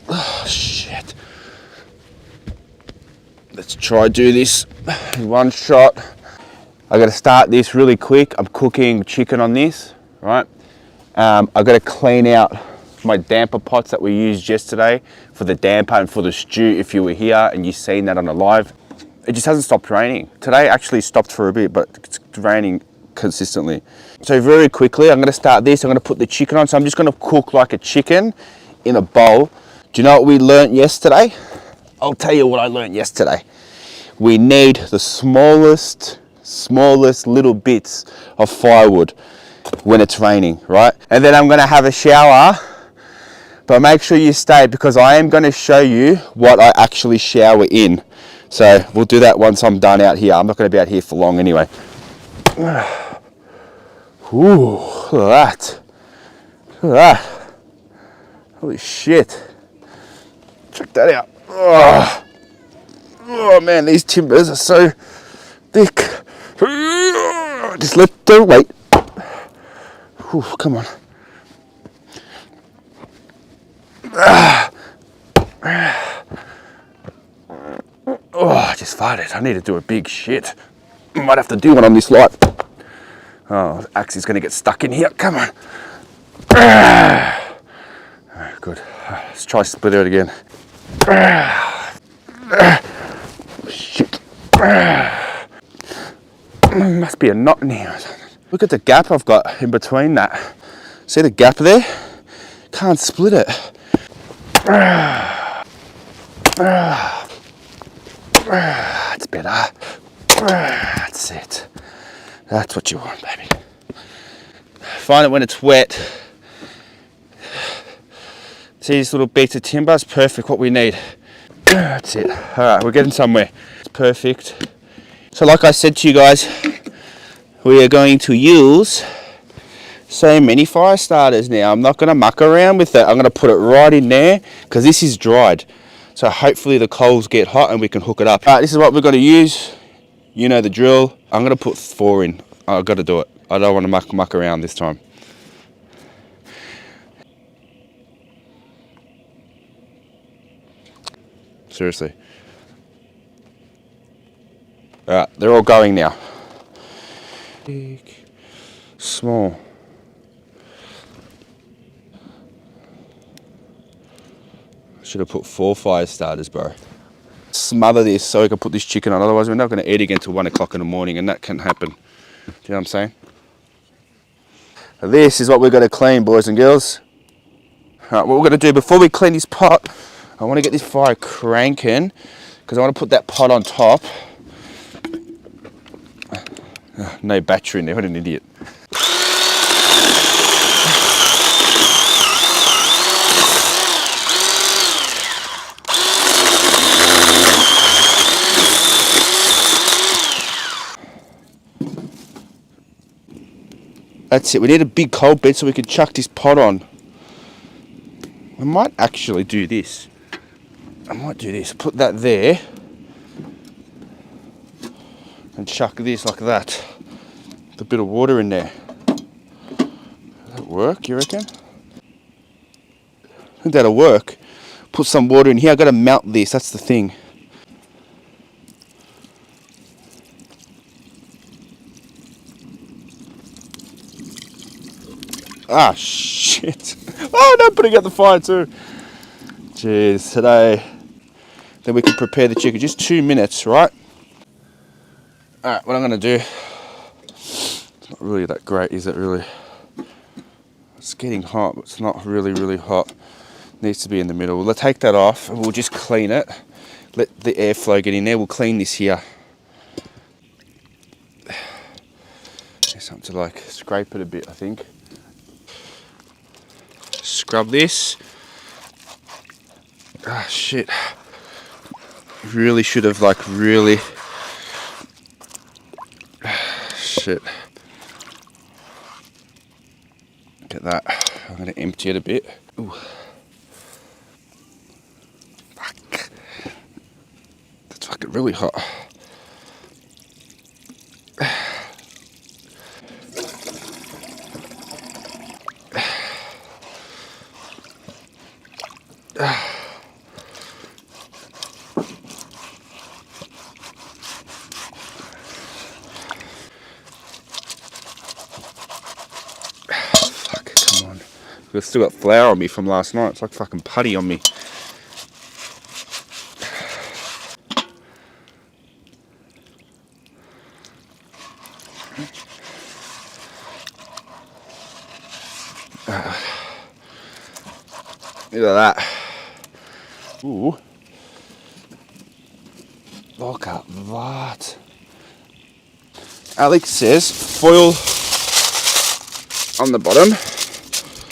Oh, shit. Let's try do this in one shot. I got to start this really quick. I'm cooking chicken on this, right? I got to clean out my damper pots that we used yesterday for the damper and for the stew. If you were here and you seen that on the live, it just hasn't stopped raining. Today actually stopped for a bit, but it's raining consistently. So very quickly, I'm going to start this. I'm going to put the chicken on. So I'm just going to cook like a chicken in a bowl. Do you know what we learnt yesterday? I'll tell you what I learned yesterday. We need the smallest little bits of firewood when it's raining, right? And then I'm gonna have a shower, but make sure you stay because I am gonna show you what I actually shower in. So we'll do that once I'm done out here. I'm not gonna be out here for long anyway. Ooh, look at that. Look at that. Holy shit. Check that out. Oh man, these timbers are so thick. Just let the weight. Ooh, come on. Oh, I just farted. I need to do a big shit. Might have to do one on this light. Oh, the axe is going to get stuck in here. Come on. Good. Let's try split it again. Shit. Must be a knot in here. Look at the gap I've got in between that. See the gap there? Can't split it. It's better. That's it. That's what you want, baby. Find it when it's wet. See these little bits of timber? It's perfect, what we need. That's it. Alright, we're getting somewhere. It's perfect. So like I said to you guys, we are going to use so many fire starters now. I'm not going to muck around with it. I'm going to put it right in there because this is dried. So hopefully the coals get hot and we can hook it up. Alright, this is what we're going to use. You know the drill. I'm going to put 4 in. I've got to do it. I don't want to muck around this time. Seriously. Alright, they're all going now. Big, small. Should have put 4 fire starters, bro. Smother this so we can put this chicken on. Otherwise, we're not going to eat again until 1 o'clock in the morning, and that can happen. Do you know what I'm saying? This is what we're going to clean, boys and girls. Alright, what we're going to do before we clean this pot, I want to get this fire cranking because I want to put that pot on top. No battery in there, what an idiot. That's it, we need a big coal bed so we can chuck this pot on. I might actually do this. I might do this, put that there and chuck this like that. With a bit of water in there. Does that work, you reckon? I think that'll work. Put some water in here, I've got to melt this, that's the thing. Ah, shit. Oh, no, putting out the fire too. Jeez, today. Then we can prepare the chicken. Just 2 minutes, right? Alright, what I'm going to do. It's not really that great, is it really? It's getting hot, but it's not really, really hot. It needs to be in the middle. We'll take that off and we'll just clean it. Let the airflow get in there. We'll clean this here. There's something to like scrape it a bit, I think. Scrub this. Ah, shit. Really should have really. Shit. Look at that. I'm going to empty it a bit. Ooh. Fuck. That's fucking really hot. Fuck, come on. I've still got flour on me from last night. It's like fucking putty on me. Look at that. Ooh. Look at that. Alex says foil on the bottom.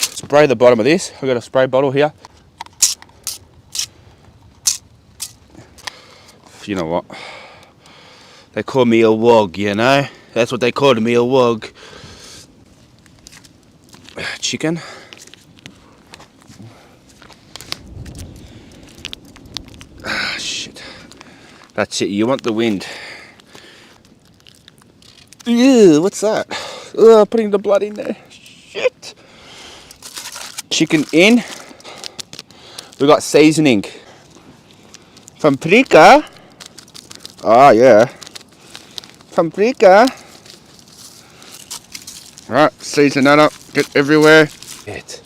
Spray the bottom of this. I've got a spray bottle here. You know what? They call me a wog, you know? That's what they called me, a wog. Chicken. Ah, shit. That's it. You want the wind. Ew, what's that? Putting the blood in there. Shit. Chicken in. We got seasoning. Paprika. Oh, yeah. Paprika. Right, season that up. Get everywhere. It.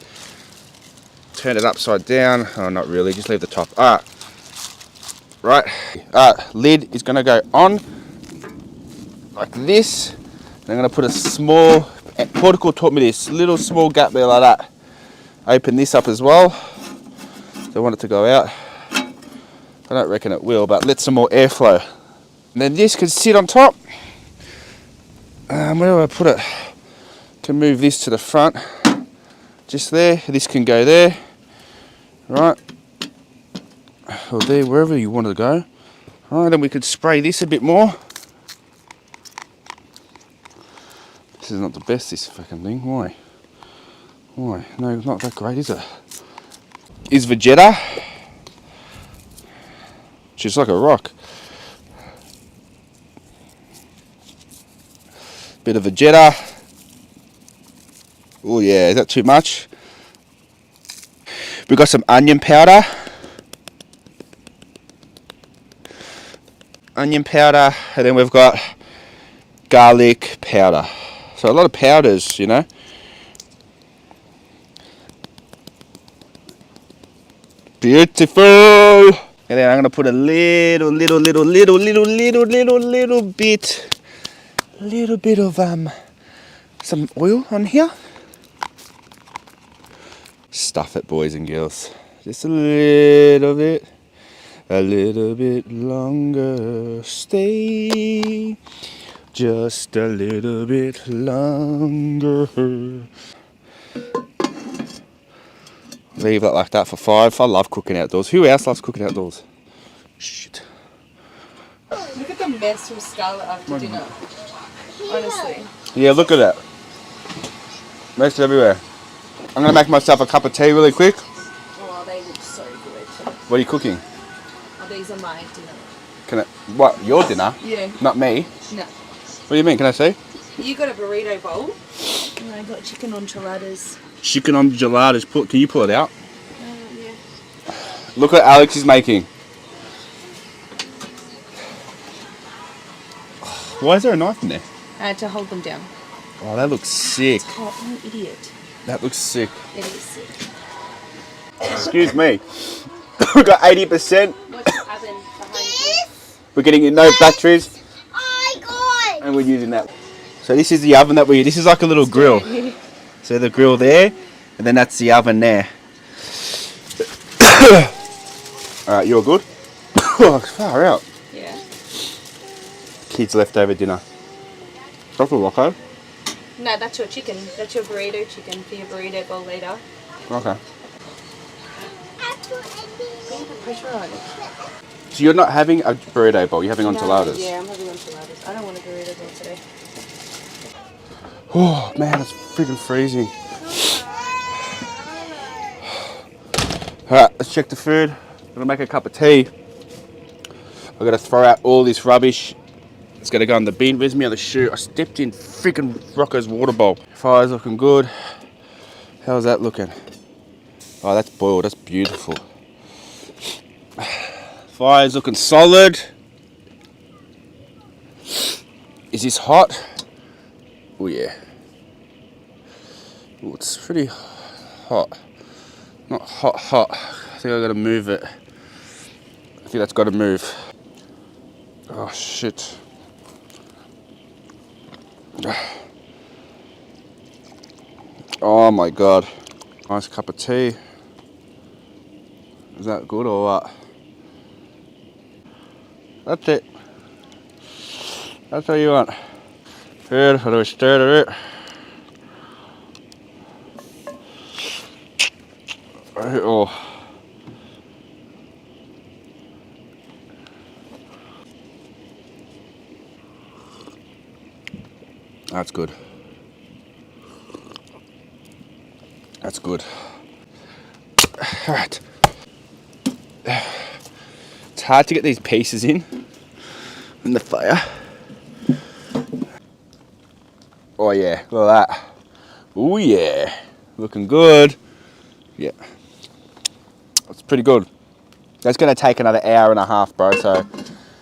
Turn it upside down. Oh, not really. Just leave the top. Alright. Right. Lid is going to go on like this. And I'm going to put a small, Portico taught me this, little small gap there like that. Open this up as well. Don't want it to go out. I don't reckon it will, but let some more airflow. And then this can sit on top. Where do I put it? Can move this to the front. Just there. This can go there. Right. Or there, wherever you want to go. Right, then we could spray this a bit more. This is not the best, this fucking thing. Why? Why? No, not that great, is it? Is Vegeta. Just like a rock. Bit of Vegeta. Oh yeah, is that too much? We've got some onion powder. Onion powder, and then we've got garlic powder. So a lot of powders, you know. Beautiful. And then I'm gonna put a little bit of some oil on here. Stuff it, boys and girls. Just a little bit longer. Stay just a little bit longer. Leave that like that for 5. I love cooking outdoors. Who else loves cooking outdoors? Shit. Look at the mess from Scarlett after dinner. Honestly. Yeah, look at that. Mess everywhere. I'm going to make myself a cup of tea really quick. Oh, they look so good. What are you cooking? Oh, these are my dinner. Can I, what, your dinner? Yeah. Not me? No. What do you mean? Can I see? You got a burrito bowl. And I got chicken enchiladas. Chicken enchiladas. Can you pull it out? Yeah. Look what Alex is making. Why is there a knife in there? To hold them down. Oh, that looks sick. Oh, I'm an idiot. That looks sick. It is sick. Excuse me. We've got 80%. What's the oven behind you? We're getting no batteries. And we're using that. So this is the oven that this is like a little grill. So the grill there, and then that's the oven there. Alright, you're good? Oh, far out. Yeah. Kids' leftover dinner. That's a Rocco. No, that's your chicken. That's your burrito chicken for your burrito bowl later. Okay. Put the pressure on it. So you're not having a burrito bowl, you're having enchiladas? Yeah, I'm having enchiladas. I don't want a burrito bowl today. Oh man, it's freaking freezing. Alright, let's check the food. I'm gonna make a cup of tea. I've got to throw out all this rubbish. It's gonna go in the bin. Where's me on the shoe? I stepped in freaking Rocco's water bowl. Fire's looking good. How's that looking? Oh, that's boiled. That's beautiful. Fire's looking solid. Is this hot? Oh yeah. Oh, it's pretty hot. Not hot, hot. I think I gotta move it. I think that's gotta move. Oh shit. Oh my god. Nice cup of tea. Is that good or what? That's it. That's what you want. Good, how do we stir it? Oh. That's good. That's good. Alright. It's hard to get these pieces in the fire. Oh yeah, look at that. Oh yeah, looking good. Yeah, that's pretty good. That's gonna take another hour and a half, bro, so